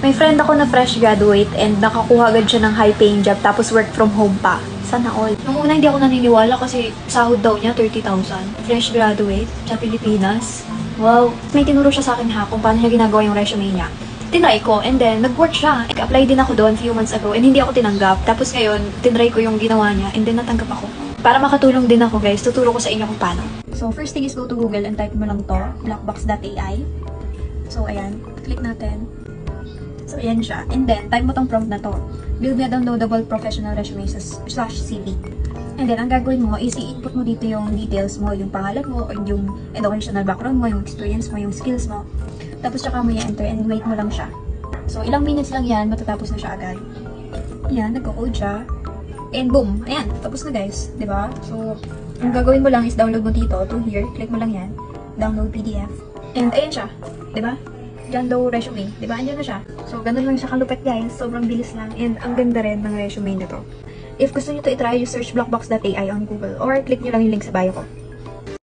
May friend ako na fresh graduate and nakakuha agad siya ng high-paying job tapos work from home pa. Sana all. Nung una hindi ako naniniwala kasi sahod daw niya 30,000. Fresh graduate sa Pilipinas. Wow. May tinuro siya sa akin ha kung paano niya ginagawa yung resume niya. Tinry ko and then nag-work siya. Nag-apply din ako doon few months ago and hindi ako tinanggap. Tapos ngayon, tinry ko yung ginawa niya and then natanggap ako. Para makatulong din ako guys, tuturo ko sa inyo kung paano. So first thing is go to Google and type mo lang to, blackbox.ai. So ayan, click natin. So ayan siya. And then, type mo tong prompt na to. Build me a downloadable professional resume /CV. And then, ang gagawin mo is i-input mo dito yung details mo, yung pangalan mo, yung educational background mo, yung experience mo, yung skills mo. Tapos tsaka mo i-enter and wait mo lang siya. So, ilang minutes lang yan, matatapos na siya agad. Ayan, nagko-code siya. And boom! Ayan, tapos na guys. Diba? So, ang gagawin mo lang is download mo dito, to here, click mo lang yan. Download PDF. And ayan siya. Diba? Diyan daw resume. Diba? Andiyan na siya. So, ganun lang siya kalupit guys. Sobrang bilis lang. And ang ganda rin ng resume na to. If gusto nyo to itry, you search blackbox.ai on Google or click nyo lang yung link sa bio ko.